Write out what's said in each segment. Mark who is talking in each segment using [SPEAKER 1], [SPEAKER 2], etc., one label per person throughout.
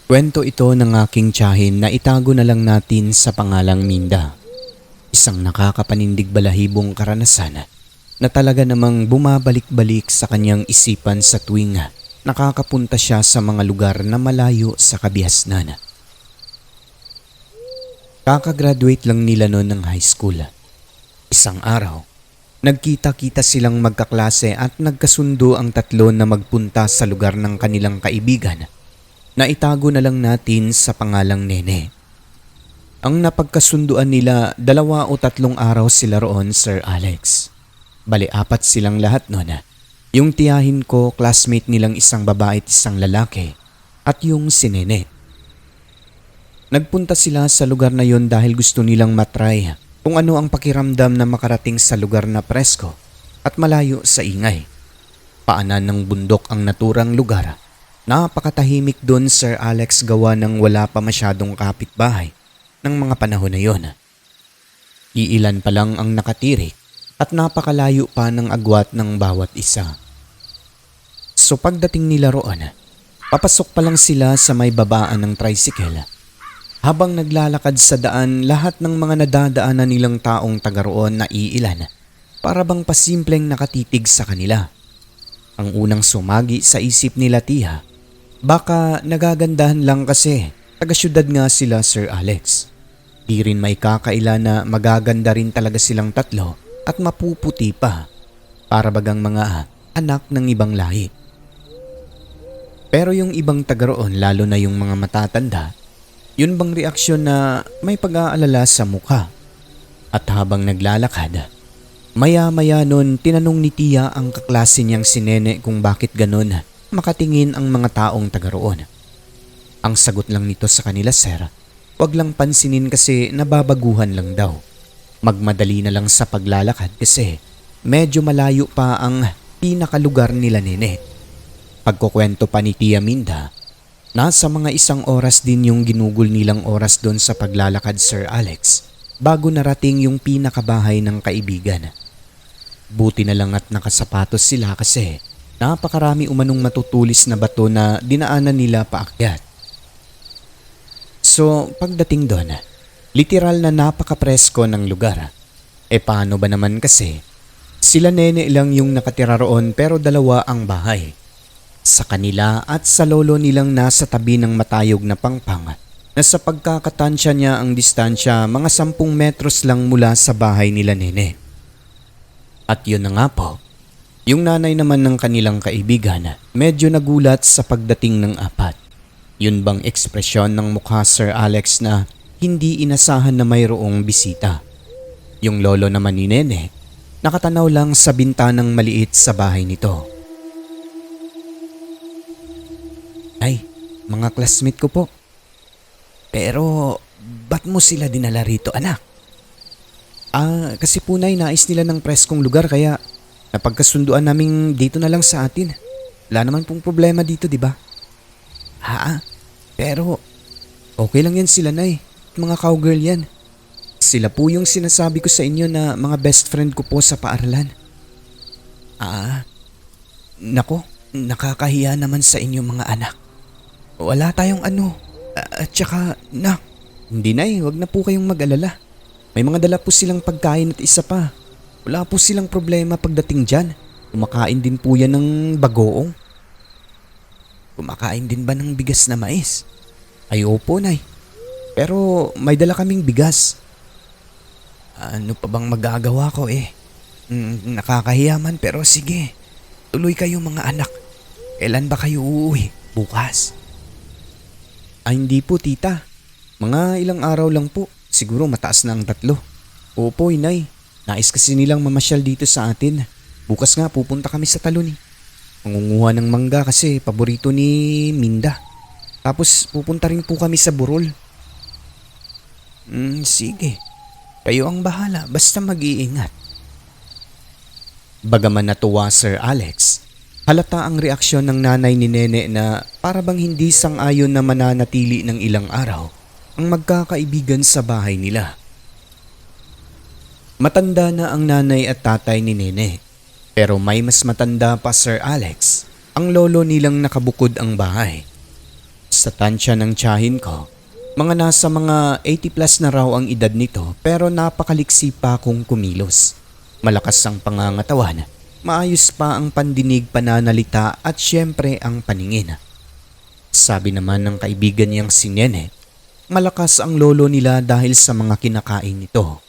[SPEAKER 1] Kwento ito ng aking tiyahin na itago na lang natin sa pangalang Minda. Isang nakakapanindig balahibong karanasan na talaga namang bumabalik-balik sa kanyang isipan sa tuwing nakakapunta siya sa mga lugar na malayo sa kabihasnan. Kakagraduate lang nila noon ng high school. Isang araw, nagkita-kita silang magkaklase at nagkasundo ang tatlo na magpunta sa lugar ng kanilang kaibigan na itago na lang natin sa pangalang Nene. Ang napagkasunduan nila 2 o 3 araw sila roon, Sir Alex. Bali 4 silang lahat noon. Yung tiyahin ko, classmate nilang isang babae at isang lalaki at yung si Nene. Nagpunta sila sa lugar na yon dahil gusto nilang matry kung ano ang pakiramdam na makarating sa lugar na presko at malayo sa ingay. Paanan ng bundok ang naturang lugar. Napakatahimik doon, Sir Alex, gawa ng wala pa masyadong kapitbahay ng mga panahon na yon. Iilan pa lang ang nakatirik at napakalayo pa ng agwat ng bawat isa. So pagdating nila roon, papasok pa lang sila sa may babaan ng tricycle. Habang naglalakad sa daan, lahat ng mga nadadaanan nilang taong taga roon na iilan para bang pasimpleng nakatitig sa kanila. Ang unang sumagi sa isip nila, tiya, baka nagagandahan lang kasi taga-syudad nga sila, Sir Alex. Di rin may kakaila na magaganda rin talaga silang tatlo at mapuputi pa, para bagang mga anak ng ibang lahi. Pero yung ibang taga roon, lalo na yung mga matatanda, yun bang reaksyon na may pag-aalala sa mukha. At habang naglalakad, maya-maya nun tinanong ni tiya ang kaklase niyang si Nene kung bakit ganon makatingin ang mga taong taga roon. Ang sagot lang nito sa kanila, sir, wag lang pansinin kasi nababaguhan lang daw. Magmadali na lang sa paglalakad kasi medyo malayo pa ang pinakalugar nila Nene. Pagkukwento pa ni Tia Minda, nasa mga 1 oras din yung ginugol nilang oras doon sa paglalakad, Sir Alex, bago narating yung pinakabahay ng kaibigan. Buti na lang at nakasapatos sila kasi napakarami umanong matutulis na bato na dinaanan nila paakyat. So pagdating doon, literal na napakapresko ng lugar. Paano ba naman kasi? Sila Nene lang yung nakatira roon pero 2 ang bahay. Sa kanila at sa lolo nilang nasa tabi ng matayog na pangpang na sa pagkakatansya niya ang distansya mga 10 metros lang mula sa bahay nila Nene. At yun na nga po, yung nanay naman ng kanilang kaibigan medyo nagulat sa pagdating ng 4. Yun bang ekspresyon ng mukha, Sir Alex, na hindi inasahan na mayroong bisita. Yung lolo naman ni Nene, nakatanaw lang sa bintanang maliit sa bahay nito. Ay, mga classmate ko po. Pero, ba't mo sila dinala rito, anak? Kasi po nais nila ng preskong lugar kaya napagkasunduan namin dito na lang sa atin. Wala naman pong problema dito, di ba? Pero okay lang yan sila, Nay. Mga cowgirl yan. Sila po yung sinasabi ko sa inyo na mga best friend ko po sa paaralan. Nako, nakakahiya naman sa inyo mga anak. Wala tayong at saka, hindi, Nay, wag na po kayong mag-alala. May mga dala po silang pagkain at isa pa. Wala po silang problema pagdating dyan. Kumakain din po yan ng bagoong. Kumakain din ba ng bigas na mais? Ay, opo, Nay. Pero may dala kaming bigas. Ano pa bang magagawa ko nakakahiya man pero sige. Tuloy kayo mga anak. Kailan ba kayo uuwi? Bukas? Hindi po, tita. Mga ilang araw lang po. Siguro mataas na ang 3. Opo, inay. Nais kasi nilang mamasyal dito sa atin. Bukas nga pupunta kami sa talon. Mangunguha ng mangga kasi paborito ni Minda. Tapos pupunta rin po kami sa Burol. Sige. Kayo ang bahala basta mag-iingat. Bagaman natuwa, Sir Alex, halata ang reaksyon ng nanay ni Nene na para bang hindi sang-ayon na mananatili ng ilang araw ang magkakaibigan sa bahay nila. Matanda na ang nanay at tatay ni Nene, pero may mas matanda pa, Sir Alex, ang lolo nilang nakabukod ang bahay. Sa tansya ng tiyahin ko, nasa mga 80 plus na raw ang edad nito pero napakaliksi pa kung kumilos. Malakas ang pangangatawan, maayos pa ang pandinig, pananalita at syempre ang paningin. Sabi naman ng kaibigan niyang si Nene, malakas ang lolo nila dahil sa mga kinakain nito.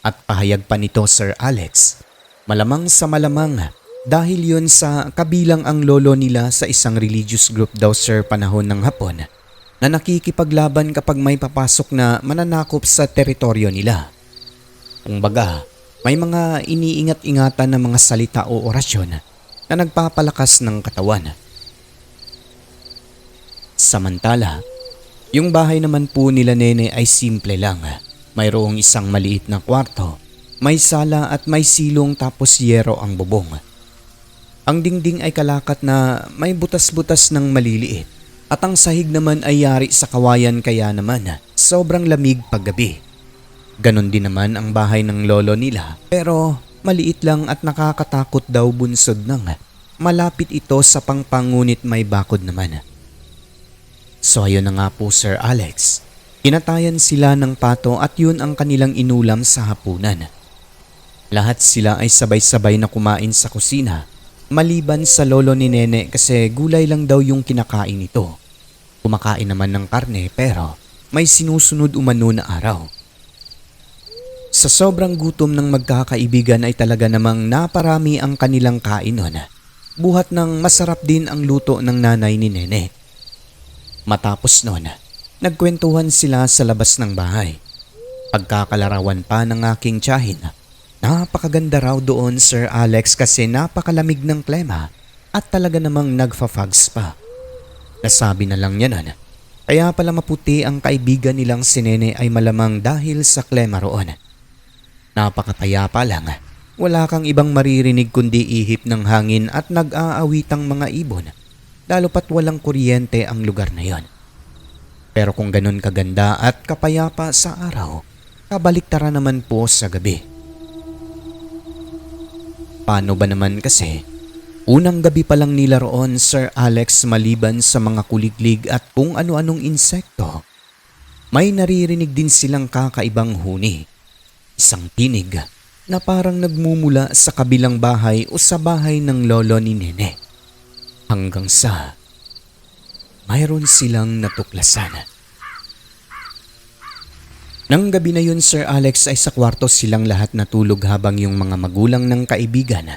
[SPEAKER 1] At pahayag pa nito Sir Alex, malamang sa malamang dahil yun sa kabilang ang lolo nila sa isang religious group daw sir panahon ng Hapon na nakikipaglaban kapag may papasok na mananakop sa teritoryo nila. Kumbaga, may mga iniingat-ingatan na mga salita o orasyon na nagpapalakas ng katawan. Samantala, yung bahay naman po nila Nene ay simple lang. Mayroong isang maliit na kwarto, may sala at may silong tapos yero ang bubong. Ang dingding ay kalakat na may butas-butas ng maliliit at ang sahig naman ay yari sa kawayan kaya naman sobrang lamig paggabi. Ganon din naman ang bahay ng lolo nila pero maliit lang at nakakatakot daw bunsod ng malapit ito sa pangpangunit may bakod naman. So ayun na nga po Sir Alex, kinatayan sila ng pato at yun ang kanilang inulam sa hapunan. Lahat sila ay sabay-sabay na kumain sa kusina. Maliban sa lolo ni Nene kasi gulay lang daw yung kinakain nito. Kumakain naman ng karne pero may sinusunod umano na araw. Sa sobrang gutom ng magkakaibigan ay talaga namang naparami ang kanilang kain nun. Buhat ng masarap din ang luto ng nanay ni Nene. Matapos nun, nagkwentuhan sila sa labas ng bahay. Pagkakalarawan pa ng aking tiyahin, napakaganda raw doon Sir Alex kasi napakalamig ng klima at talaga namang nagfa-fogs pa. Nasabi na lang niya nun, kaya pala maputi ang kaibigan nilang si Nene ay malamang dahil sa klima roon. Napakapayapa lang, wala kang ibang maririnig kundi ihip ng hangin at nag-aawitang mga ibon, lalo pat walang kuryente ang lugar na yon. Pero kung ganun kaganda at kapayapa sa araw, kabaliktara naman po sa gabi. Paano ba naman kasi? Unang gabi pa lang nila roon Sir Alex maliban sa mga kuliglig at kung ano-anong insekto, may naririnig din silang kakaibang huni. Isang tinig na parang nagmumula sa kabilang bahay o sa bahay ng lolo ni Nene. Hanggang sa mayroon silang natuklasan. Nang gabi na yun Sir Alex ay sa kwarto silang lahat natulog habang yung mga magulang ng kaibigan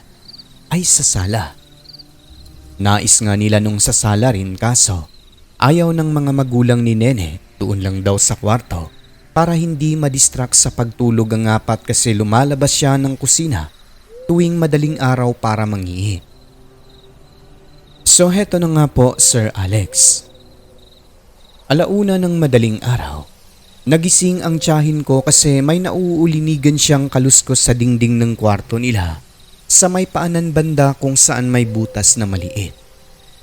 [SPEAKER 1] ay sa sala. Nais nga nila nung sa sala rin kaso ayaw ng mga magulang ni Nene doon lang daw sa kwarto para hindi madistract sa pagtulog ang apat kasi lumalabas siya ng kusina tuwing madaling araw para mangihi. So heto na nga po Sir Alex. Alauna ng madaling araw, nagising ang tiyahin ko kasi may nauulinigan siyang kaluskos sa dingding ng kwarto nila sa may paanan banda kung saan may butas na maliit.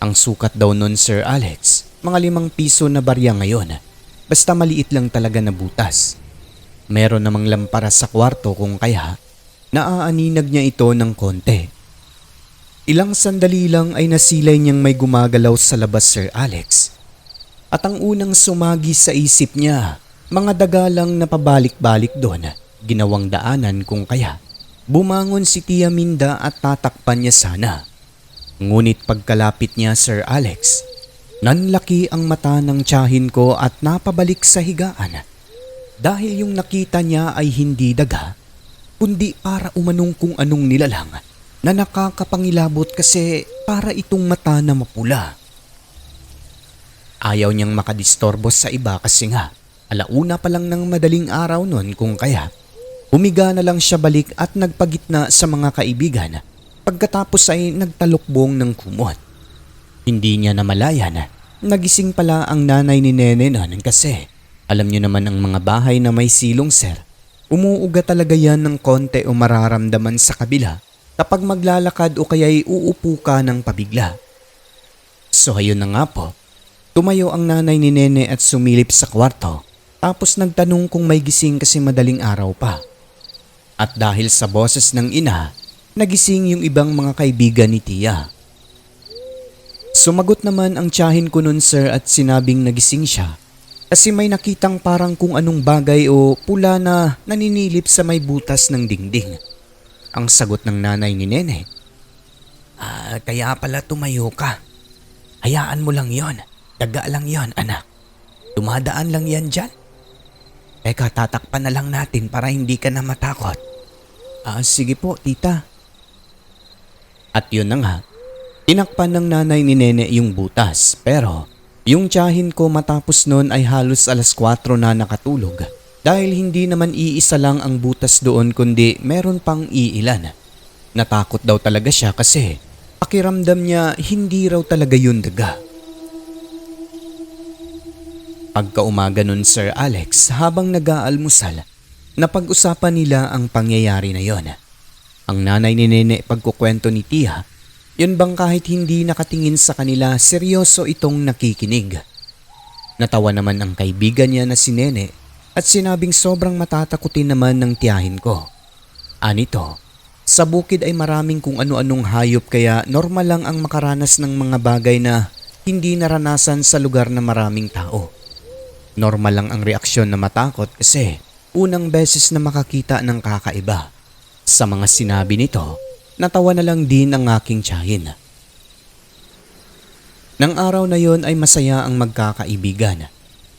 [SPEAKER 1] Ang sukat daw nun Sir Alex, mga 5 piso na barya ngayon. Basta maliit lang talaga na butas. Meron namang lampara sa kwarto kung kaya naaaninag niya ito ng konti. Ilang sandali lang ay nasilay niyang may gumagalaw sa labas Sir Alex. At ang unang sumagi sa isip niya, mga daga lang na pabalik-balik doon, ginawang daanan kung kaya. Bumangon si Tia Minda at tatakpan niya sana. Ngunit pagkalapit niya Sir Alex, nanlaki ang mata ng tiyahin ko at napabalik sa higaan. Dahil yung nakita niya ay hindi daga, kundi para umanong kung anong nilalang na nakakapangilabot kasi para itong mata na mapula. Ayaw niyang makadistorbo sa iba kasi nga alauna pa lang ng madaling araw nun kung kaya humiga na lang siya balik at nagpagitna sa mga kaibigan pagkatapos ay nagtalukbong ng kumot. Hindi niya namalayan nagising pala ang nanay ni Nene nun kasi alam niyo naman ang mga bahay na may silong sir, umuuga talaga yan ng konti o mararamdaman sa kabila kapag maglalakad o kaya'y uupo ka ng pabigla. So ayun na nga po. Tumayo ang nanay ni Nene at sumilip sa kwarto tapos nagtanong kung may gising kasi madaling araw pa. At dahil sa boses ng ina, nagising yung ibang mga kaibigan ni Tia. Sumagot naman ang tiyahin ko nun sir at sinabing nagising siya kasi may nakitang parang kung anong bagay o pula na naninilip sa may butas ng dingding. Ang sagot ng nanay ni Nene, kaya pala tumayo ka. Hayaan mo lang yon. Daga lang yon, anak. Dumadaan lang yan dyan. Teka, tatakpan na lang natin para hindi ka na matakot. Sige po, tita. At yun na nga, tinakpan ng nanay ni Nene yung butas pero yung tiyahin ko matapos nun ay halos alas 4 na nakatulog dahil hindi naman iisa lang ang butas doon kundi meron pang iilan. Natakot daw talaga siya kasi pakiramdam niya hindi raw talaga yun daga. Pagkaumaga nun Sir Alex habang nag-aalmusal, napag-usapan nila ang pangyayari na yon. Ang nanay ni Nene pagkukwento ni Tia, yun bang kahit hindi nakatingin sa kanila seryoso itong nakikinig. Natawa naman ang kaibigan niya na si Nene at sinabing sobrang matatakutin naman ng tiyahin ko. Anito, sa bukid ay maraming kung ano-anong hayop kaya normal lang ang makaranas ng mga bagay na hindi naranasan sa lugar na maraming tao. Normal lang ang reaksyon na matakot kasi unang beses na makakita ng kakaiba. Sa mga sinabi nito, natawa na lang din ang aking tiyahin. Nang araw na yon ay masaya ang magkakaibigan.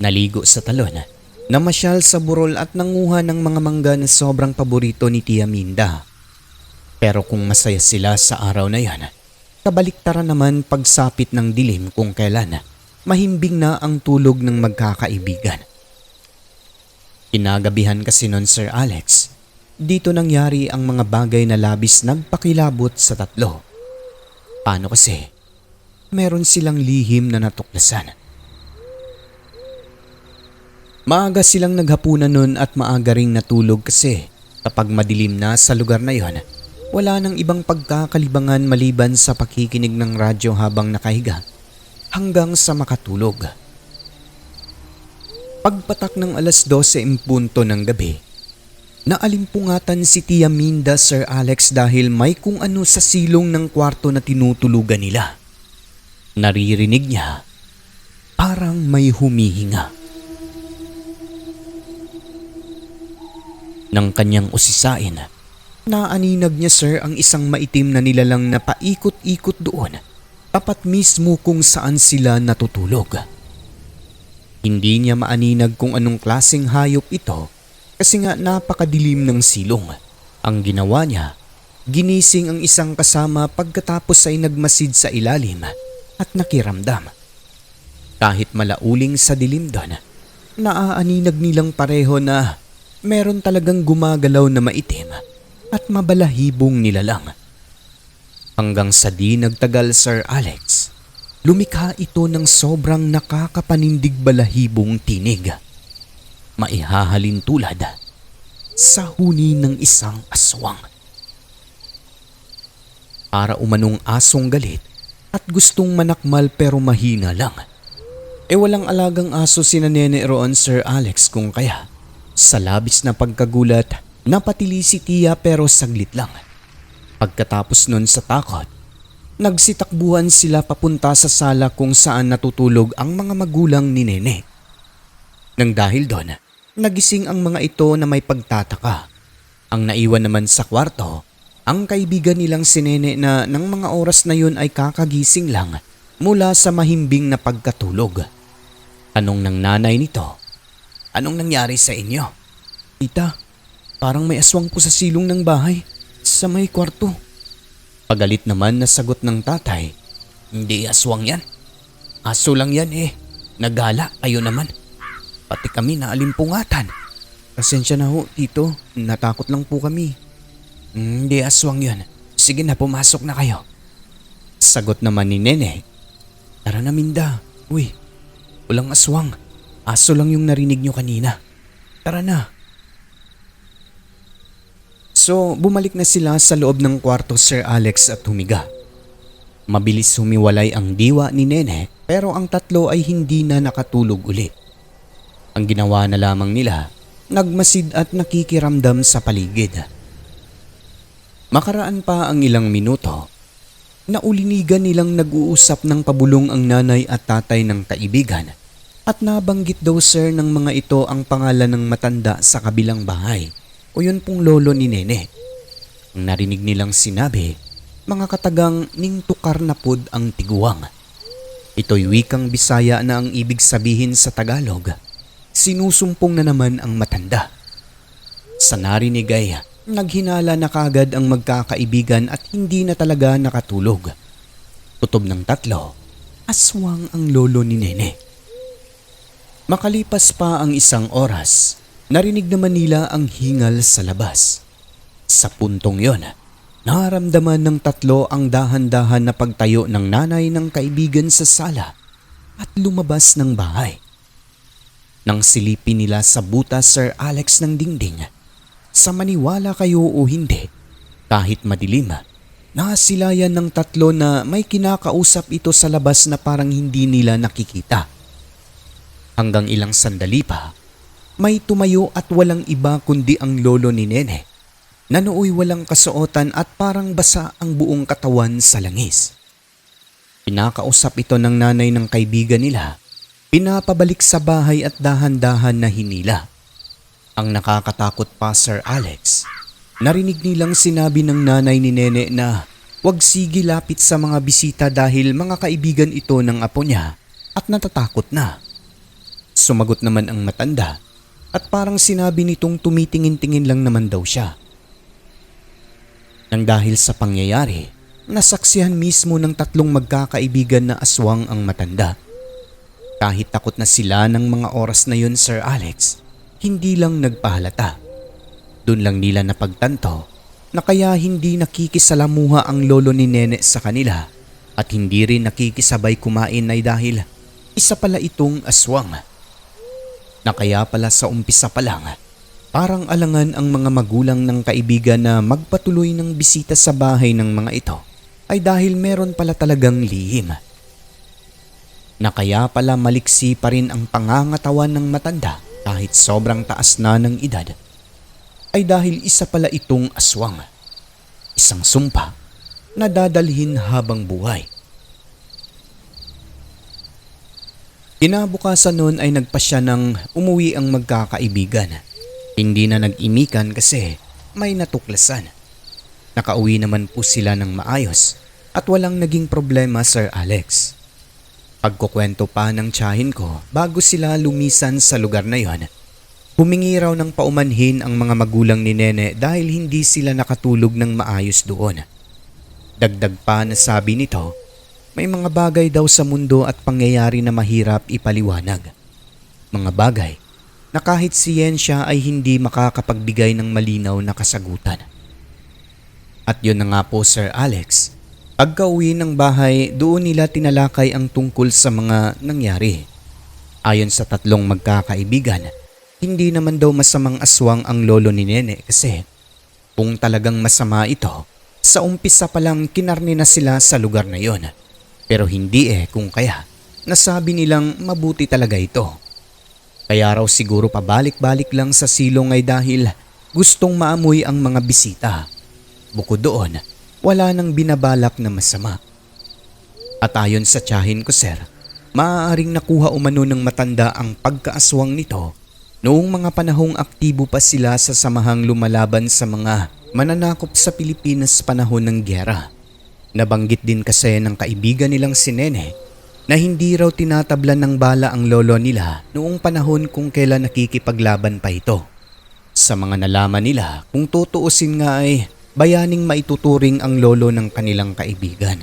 [SPEAKER 1] Naligo sa talon, namasyal sa burol at nanguha ng mga mangga na sobrang paborito ni Tia Minda. Pero kung masaya sila sa araw na yan, kabaliktaran naman pagsapit ng dilim kung kailan mahimbing na ang tulog ng magkakaibigan. Kinagabihan kasi nun Sir Alex, dito nangyari ang mga bagay na labis nagpakilabot sa tatlo. Paano kasi? Meron silang lihim na natuklasan. Maaga silang naghapunan nun at maaga ring natulog kasi kapag madilim na sa lugar na yon, wala nang ibang pagkakalibangan maliban sa pakikinig ng radyo habang nakahiga hanggang sa makatulog. Pagpatak ng alas 12 impunto ng gabi, naalimpungatan si Tia Minda Sir Alex dahil may kung ano sa silong ng kwarto na tinutulugan nila. Naririnig niya, parang may humihinga. Nang kanyang usisain, naaninag niya sir ang isang maitim na nilalang na paikot-ikot doon, tapat mismo kung saan sila natutulog. Hindi niya maaninag kung anong klaseng hayop ito kasi nga napakadilim ng silong. Ang ginawa niya, ginising ang isang kasama pagkatapos ay nagmasid sa ilalim at nakiramdam. Kahit malauling sa dilim doon, naaaninag nilang pareho na meron talagang gumagalaw na maitim at mabalahibong nilalang. Hanggang sa di nagtagal Sir Alex, lumikha ito ng sobrang nakakapanindig balahibong tinig. Maihahalin tulad sa huni ng isang aswang. Para umanong asong galit at gustong manakmal pero mahina lang. Walang alagang aso sina Nene roon Sir Alex kung kaya sa labis na pagkagulat napatili si Tia pero saglit lang. Pagkatapos nun sa takot, nagsitakbuhan sila papunta sa sala kung saan natutulog ang mga magulang ni Nene. Nang dahil doon, nagising ang mga ito na may pagtataka. Ang naiwan naman sa kwarto, ang kaibigan nilang si Nene na ng mga oras na yun ay kakagising lang mula sa mahimbing na pagkatulog. Tanong ng nanay nito, "Anong nangyari sa inyo?" "Tita, parang may aswang po sa silong ng bahay. Sa may kwarto." Pagalit naman na sagot ng tatay, "Hindi aswang yan. Aso lang yan eh. Nagala kayo naman. Pati kami naalimpungatan." "Pasensya na ho, tito. Natakot lang po kami." "Hindi aswang yan. Sige na, pumasok na kayo." Sagot naman ni Nene, "Tara na Minda. Uy, walang aswang. Aso lang yung narinig nyo kanina. Tara na." So, bumalik na sila sa loob ng kwarto Sir Alex at humiga. Mabilis humiwalay ang diwa ni Nene pero ang tatlo ay hindi na nakatulog uli. Ang ginawa na lamang nila, nagmasid at nakikiramdam sa paligid. Makaraan pa ang ilang minuto, Naulinigan nilang nag-uusap ng pabulong ang nanay at tatay ng kaibigan at nabanggit daw sir ng mga ito ang pangalan ng matanda sa kabilang bahay o yun pong lolo ni Nene. Ang narinig nilang sinabi, mga katagang ning tukar na pud ang tiguang. Ito'y wikang Bisaya na ang ibig sabihin sa Tagalog. Sinusumpong na naman ang matanda. Sa narinig ay naghinala na kagad ang magkakaibigan at hindi na talaga nakatulog. Kutob ng tatlo, aswang ang lolo ni Nene. Makalipas pa ang 1 oras, narinig naman nila ang hingal sa labas. Sa puntong yon, naramdaman ng tatlo ang dahan-dahan na pagtayo ng nanay ng kaibigan sa sala at lumabas ng bahay. Nang silipin nila sa butas Sir Alex ng dingding, sa maniwala kayo o hindi, kahit madilim, nasilayan ng tatlo na may kinakausap ito sa labas na parang hindi nila nakikita. Hanggang ilang sandali pa, may tumayo at walang iba kundi ang lolo ni Nene, na nooy walang kasuotan at parang basa ang buong katawan sa langis. Pinakausap ito ng nanay ng kaibigan nila, pinapabalik sa bahay at dahan-dahan na hinila. Ang nakakatakot pa Sir Alex, narinig nilang sinabi ng nanay ni Nene na huwag sige lapit sa mga bisita dahil mga kaibigan ito ng apo niya at natatakot na. Sumagot naman ang matanda at parang sinabi nitong tumitingin-tingin lang naman daw siya. Nang dahil sa pangyayari, nasaksihan mismo ng tatlong magkakaibigan na aswang ang matanda. Kahit takot na sila ng mga oras na yun Sir Alex, hindi lang nagpahalata. Doon lang nila napagtanto na kaya hindi nakikisalamuha ang lolo ni Nene sa kanila at hindi rin nakikisabay kumain ay dahil isa pala itong aswang. Na kaya pala sa umpisa pa lang, parang alangan ang mga magulang ng kaibigan na magpatuloy ng bisita sa bahay ng mga ito ay dahil meron pala talagang lihim. Na kaya pala maliksi pa rin ang pangangatawan ng matanda kahit sobrang taas na ng edad ay dahil isa pala itong aswang. Isang sumpa na dadalhin habang buhay. Kinabukasan noon ay nagpasya ng umuwi ang magkakaibigan. Hindi na nag-imikan kasi may natuklasan. Nakauwi naman po sila ng maayos at walang naging problema Sir Alex. Pagkukwento pa ng tiyahin ko bago sila lumisan sa lugar na yon, humingi raw ng paumanhin ang mga magulang ni Nene dahil hindi sila nakatulog ng maayos doon. Dagdag pa na sabi nito, may mga bagay daw sa mundo at pangyayari na mahirap ipaliwanag. Mga bagay na kahit siyensya ay hindi makakapagbigay ng malinaw na kasagutan. At yun na nga po Sir Alex, pagka-uwi ng bahay doon nila tinalakay ang tungkol sa mga nangyari. Ayon sa tatlong magkakaibigan, hindi naman daw masamang aswang ang lolo ni Nene kasi kung talagang masama ito, sa umpisa pa lang kinarne na sila sa lugar na yon. Pero hindi kung kaya nasabi nilang mabuti talaga ito. Kaya raw siguro pabalik-balik lang sa silong ay dahil gustong maamoy ang mga bisita. Bukod doon, wala nang binabalak na masama. At ayon sa tiyahin ko sir, maaaring nakuha umano ng matanda ang pagkaaswang nito noong mga panahong aktibo pa sila sa samahang lumalaban sa mga mananakop sa Pilipinas panahon ng gyera. Nabanggit din kasi ng kaibigan nilang si Nene na hindi raw tinatablan ng bala ang lolo nila noong panahon kung kailan nakikipaglaban pa ito. Sa mga nalaman nila, kung tutuusin nga ay bayaning maituturing ang lolo ng kanilang kaibigan.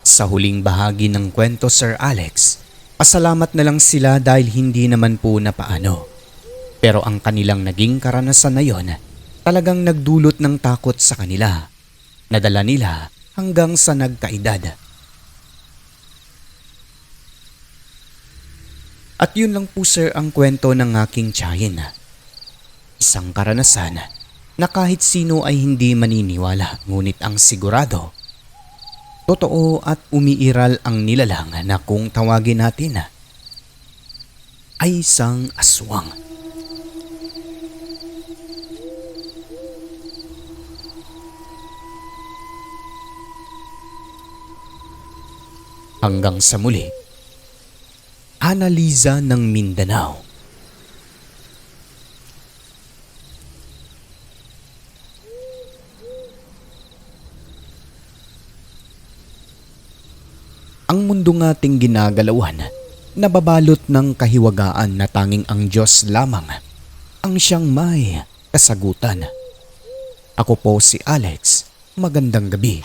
[SPEAKER 1] Sa huling bahagi ng kwento Sir Alex, pasalamat na lang sila dahil hindi naman po napaano. Pero ang kanilang naging karanasan na yon talagang nagdulot ng takot sa kanila. Nadala nila hanggang sa nagkaedad. At yun lang po sir ang kwento ng aking tiyahin. Isang karanasan na kahit sino ay hindi maniniwala ngunit ang sigurado, totoo at umiiral ang nilalang na kung tawagin natin ay isang aswang. Hanggang sa muli, Analiza ng Mindanao. Ang mundong ating ginagalawan, nababalot ng kahiwagaan na tanging ang Diyos lamang ang siyang may kasagutan. Ako po si Alex. Magandang gabi.